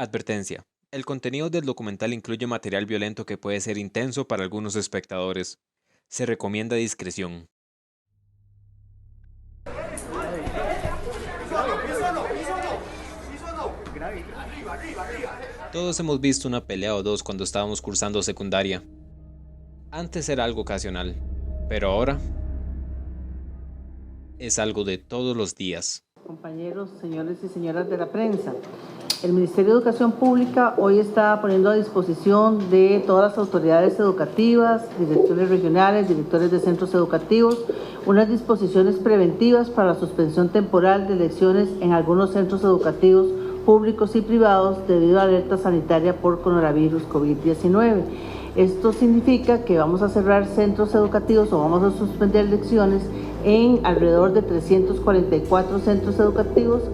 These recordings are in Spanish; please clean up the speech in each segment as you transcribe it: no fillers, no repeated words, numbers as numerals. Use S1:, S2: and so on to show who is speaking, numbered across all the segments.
S1: Advertencia. El contenido del documental incluye material violento que puede ser intenso para algunos espectadores. Se recomienda discreción. Todos hemos visto una pelea o dos cuando estábamos cursando secundaria. Antes era algo ocasional, pero ahora es algo de todos los días.
S2: Compañeros, señores y señoras de la prensa, el Ministerio de Educación Pública hoy está poniendo a disposición de todas las autoridades educativas, directores regionales, directores de centros educativos, unas disposiciones preventivas para la suspensión temporal de lecciones en algunos centros educativos públicos y privados debido a la alerta sanitaria por coronavirus COVID-19. Esto significa que vamos a cerrar centros educativos o vamos a suspender lecciones en alrededor de 344 centros educativos.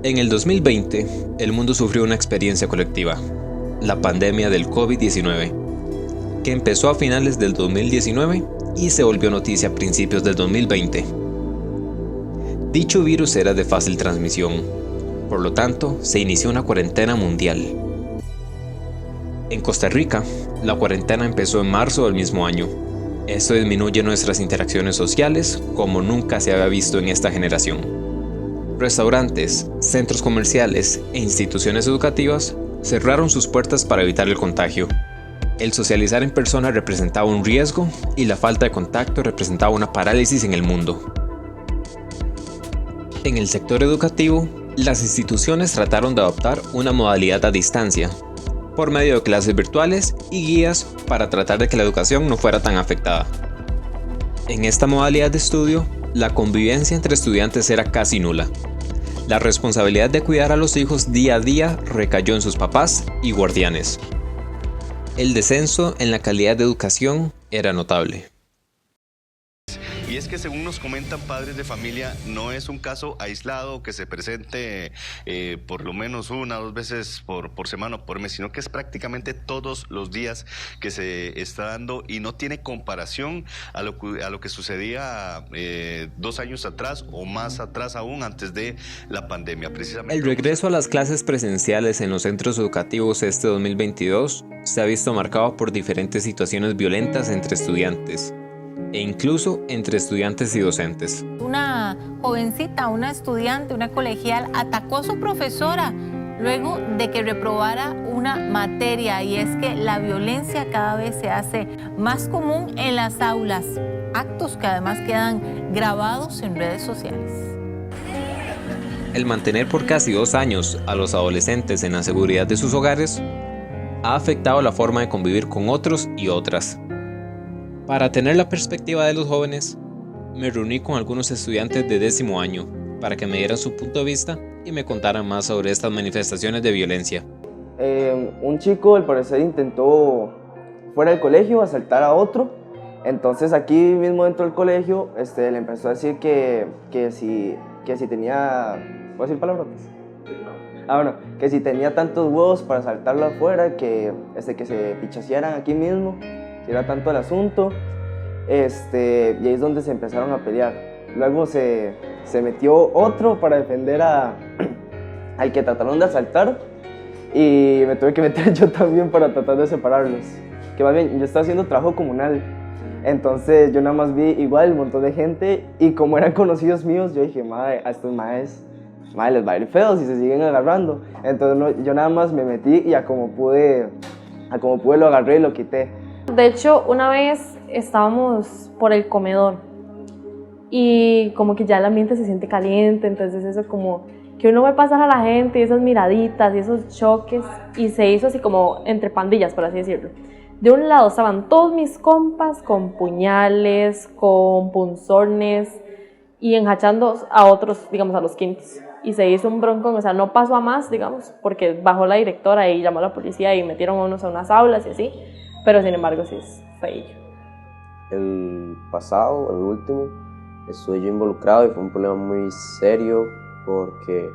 S1: En el 2020, el mundo sufrió una experiencia colectiva, la pandemia del COVID-19, que empezó a finales del 2019 y se volvió noticia a principios del 2020. Dicho virus era de fácil transmisión, por lo tanto, se inició una cuarentena mundial. En Costa Rica, la cuarentena empezó en marzo del mismo año. Esto disminuye nuestras interacciones sociales como nunca se había visto en esta generación. Restaurantes, centros comerciales e instituciones educativas cerraron sus puertas para evitar el contagio. El socializar en persona representaba un riesgo y la falta de contacto representaba una parálisis en el mundo. En el sector educativo, las instituciones trataron de adoptar una modalidad a distancia, por medio de clases virtuales y guías para tratar de que la educación no fuera tan afectada. En esta modalidad de estudio, la convivencia entre estudiantes era casi nula. La responsabilidad de cuidar a los hijos día a día recayó en sus papás y guardianes. El descenso en la calidad de educación era notable.
S3: Y es que según nos comentan padres de familia, no es un caso aislado que se presente por lo menos una o dos veces por semana o por mes, sino que es prácticamente todos los días que se está dando y no tiene comparación a lo que sucedía 2 años atrás o más atrás aún antes de la pandemia. Precisamente
S1: el regreso a las clases presenciales en los centros educativos este 2022 se ha visto marcado por diferentes situaciones violentas entre estudiantes e incluso entre estudiantes y docentes.
S4: Una jovencita, una estudiante, una colegial, atacó a su profesora luego de que reprobara una materia, y es que la violencia cada vez se hace más común en las aulas, actos que además quedan grabados en redes sociales.
S1: El mantener por casi 2 años a los adolescentes en la seguridad de sus hogares ha afectado la forma de convivir con otros y otras. Para tener la perspectiva de los jóvenes, me reuní con algunos estudiantes de 10º año para que me dieran su punto de vista y me contaran más sobre estas manifestaciones de violencia.
S5: Un chico al parecer intentó fuera del colegio asaltar a otro, entonces aquí mismo dentro del colegio le empezó a decir que si tenía, ¿puedo decir palabrotas? Que si tenía tantos huevos para asaltarlo afuera, que se pichasearan aquí mismo. Era tanto el asunto, y ahí es donde se empezaron a pelear. Luego se metió otro para defender al que trataron de asaltar, y me tuve que meter yo también para tratar de separarlos. Que más bien, yo estaba haciendo trabajo comunal, entonces yo nada más vi igual un montón de gente, y como eran conocidos míos, yo dije, madre, a estos maes les va a ir feo si se siguen agarrando. Entonces yo nada más me metí y a como pude lo agarré y lo quité.
S6: De hecho, una vez estábamos por el comedor y como que ya el ambiente se siente caliente, entonces eso como que uno ve pasar a la gente y esas miraditas y esos choques, y se hizo así como entre pandillas, por así decirlo. De un lado estaban todos mis compas con puñales, con punzones y enjachando a otros, digamos, a los quintos. Y se hizo un broncón, o sea, no pasó a más, digamos, porque bajó la directora y llamó a la policía y metieron a unos a unas aulas y así. Pero sin embargo sí es feo.
S7: El pasado, el último, estuve yo involucrado y fue un problema muy serio porque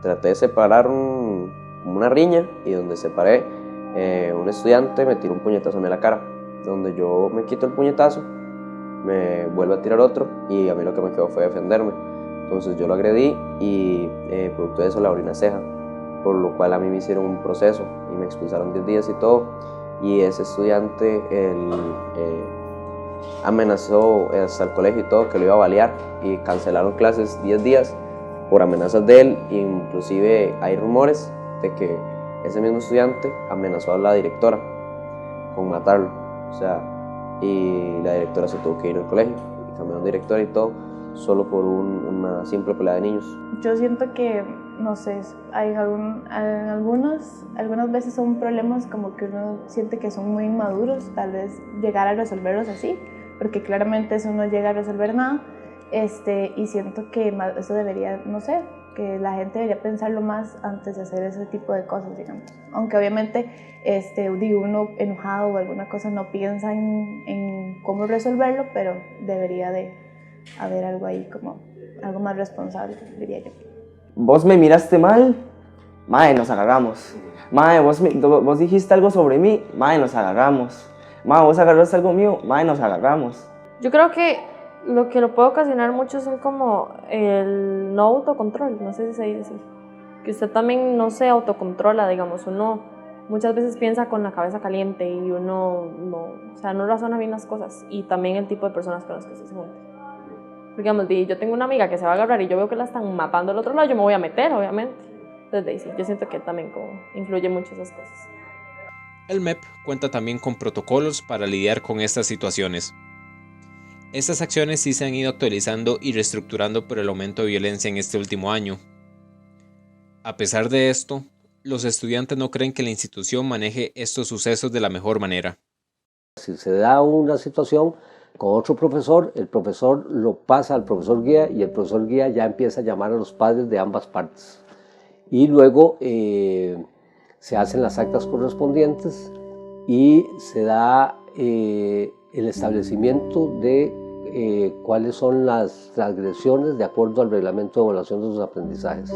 S7: traté de separar una riña, y donde separé, un estudiante me tiró un puñetazo a mí en la cara. Donde yo me quito el puñetazo, me vuelve a tirar otro y a mí lo que me quedó fue defenderme. Entonces yo lo agredí y producto de eso le abrí una ceja. por lo cual a mí me hicieron un proceso y me expulsaron 10 días y todo. Y ese estudiante amenazó hasta el colegio y todo que lo iba a balear y cancelaron clases 10 días por amenazas de él. Inclusive hay rumores de que ese mismo estudiante amenazó a la directora con matarlo, o sea, y la directora se tuvo que ir del colegio y cambiaron de directora y todo, solo por una simple pelea de niños.
S8: Yo siento que, no sé, hay algunas veces son problemas como que uno siente que son muy inmaduros, tal vez llegar a resolverlos así, porque claramente eso no llega a resolver nada, y siento que eso debería, no sé, que la gente debería pensarlo más antes de hacer ese tipo de cosas, digamos. Aunque obviamente uno enojado o alguna cosa no piensa en cómo resolverlo, pero debería de haber algo ahí como algo más responsable, diría yo.
S5: Vos me miraste mal, mae, nos agarramos. Mae, vos dijiste algo sobre mí, mae, nos agarramos. Mae, vos agarraste algo mío, mae, nos agarramos.
S6: Yo creo que lo puede ocasionar mucho son como el no autocontrol, no sé si se dice así. Que usted también no se autocontrola, digamos, uno muchas veces piensa con la cabeza caliente y uno no razona bien las cosas, y también el tipo de personas con las que se junta. Porque, digamos, yo tengo una amiga que se va a agarrar y yo veo que la están matando al otro lado, yo me voy a meter, obviamente. Entonces, sí, yo siento que también como influye mucho esas cosas.
S1: El MEP cuenta también con protocolos para lidiar con estas situaciones. Estas acciones sí se han ido actualizando y reestructurando por el aumento de violencia en este último año. A pesar de esto, los estudiantes no creen que la institución maneje estos sucesos de la mejor manera.
S9: Si se da una situación con otro profesor, el profesor lo pasa al profesor guía y el profesor guía ya empieza a llamar a los padres de ambas partes. Y luego se hacen las actas correspondientes y se da el establecimiento de cuáles son las transgresiones de acuerdo al reglamento de evaluación de sus aprendizajes.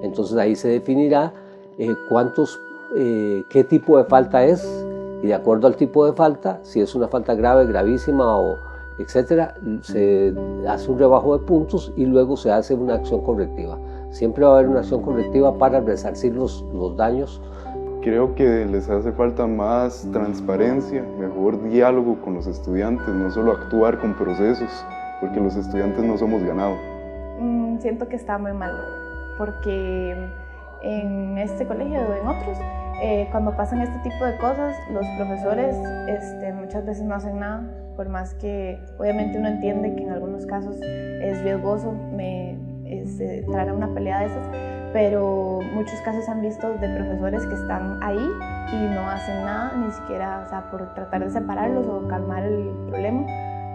S9: Entonces ahí se definirá qué tipo de falta es, y de acuerdo al tipo de falta, si es una falta grave, gravísima o etcétera, se hace un rebajo de puntos y luego se hace una acción correctiva. Siempre va a haber una acción correctiva para resarcir los daños.
S10: Creo que les hace falta más transparencia, mejor diálogo con los estudiantes, no solo actuar con procesos, porque los estudiantes no somos ganado.
S8: Siento que está muy mal, porque en este colegio o en otros, cuando pasan este tipo de cosas, los profesores muchas veces no hacen nada, por más que obviamente uno entiende que en algunos casos es riesgoso entrar a una pelea de esas, pero muchos casos han visto de profesores que están ahí y no hacen nada, ni siquiera, o sea, por tratar de separarlos o calmar el problema.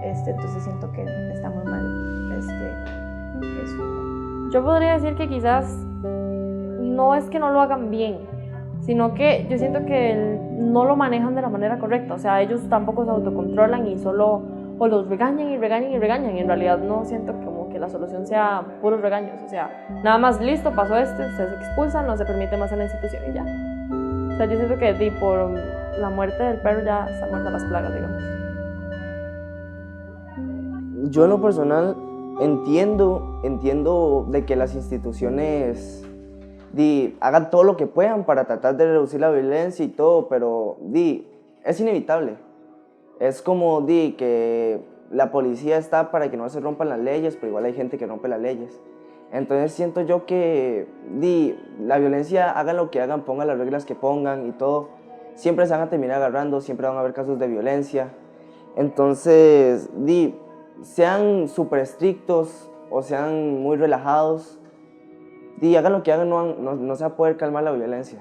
S8: Entonces siento que está muy mal eso.
S6: Yo podría decir que quizás no es que no lo hagan bien, sino que yo siento que no lo manejan de la manera correcta. O sea, ellos tampoco se autocontrolan y solo o los regañan y regañan y regañan. Y en realidad no siento como que la solución sea puros regaños. O sea, nada más listo, pasó ustedes se expulsan, no se permite más en la institución y ya. O sea, yo siento que por la muerte del perro ya están muertas las plagas, digamos.
S5: Yo en lo personal entiendo de que las instituciones hagan todo lo que puedan para tratar de reducir la violencia y todo, pero es inevitable. Es como que la policía está para que no se rompan las leyes, pero igual hay gente que rompe las leyes. Entonces siento yo que la violencia, hagan lo que hagan, pongan las reglas que pongan y todo, siempre se van a terminar agarrando, siempre van a haber casos de violencia. Entonces, sean súper estrictos o sean muy relajados, hagan lo que hagan, no se va a poder calmar la violencia.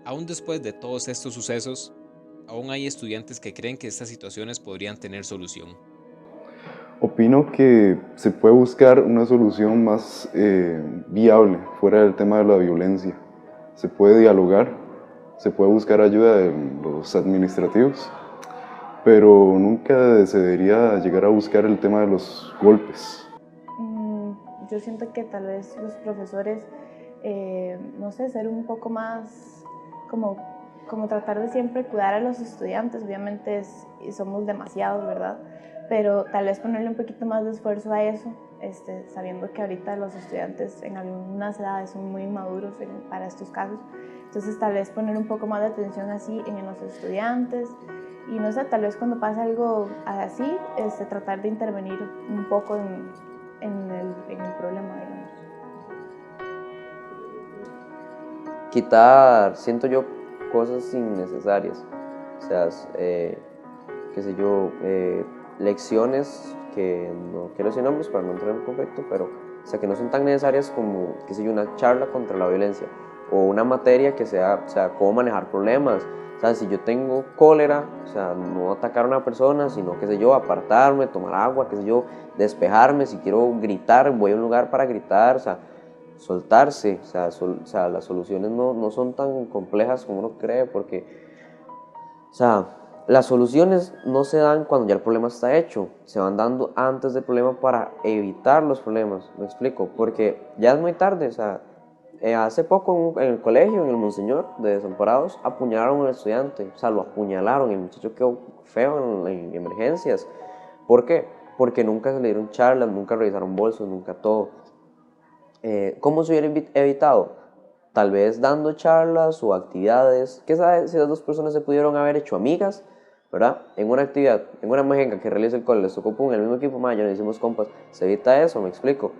S1: Aún después de todos estos sucesos, aún hay estudiantes que creen que estas situaciones podrían tener solución.
S10: Opino que se puede buscar una solución más viable fuera del tema de la violencia. Se puede dialogar, se puede buscar ayuda de los administrativos, pero nunca se debería llegar a buscar el tema de los golpes.
S8: Yo siento que tal vez los profesores, no sé, ser un poco más como tratar de siempre cuidar a los estudiantes. Obviamente somos demasiados, ¿verdad? Pero tal vez ponerle un poquito más de esfuerzo a eso, sabiendo que ahorita los estudiantes en algunas edades son muy inmaduros para estos casos. Entonces tal vez poner un poco más de atención así en los estudiantes y no sé, tal vez cuando pase algo así, tratar de intervenir un poco en el problema, digamos.
S7: Quitar, siento yo, cosas innecesarias, o sea, qué sé yo, lecciones que no quiero decir nombres para no entrar en conflicto, pero o sea, que no son tan necesarias como, qué sé yo, una charla contra la violencia o una materia que sea, o sea, cómo manejar problemas. O sea, si yo tengo cólera, o sea, no atacar a una persona, sino, qué sé yo, apartarme, tomar agua, qué sé yo, despejarme. Si quiero gritar, voy a un lugar para gritar, o sea, soltarse. O sea, las soluciones no son tan complejas como uno cree, porque, o sea, las soluciones no se dan cuando ya el problema está hecho, se van dando antes del problema para evitar los problemas. ¿Me explico? Porque ya es muy tarde, o sea, hace poco en el colegio, en el Monseñor de Desamparados, apuñalaron a un estudiante, o sea, lo apuñalaron, el muchacho quedó feo en emergencias. ¿Por qué? Porque nunca se le dieron charlas, nunca revisaron bolsos, nunca todo. ¿Cómo se hubiera evitado? Tal vez dando charlas o actividades. ¿Qué sabe si las dos personas se pudieron haber hecho amigas, verdad? En una actividad, en una mejenga que realiza el cole, les tocó en el mismo equipo, ya nos hicimos compas. Se evita eso, me explico.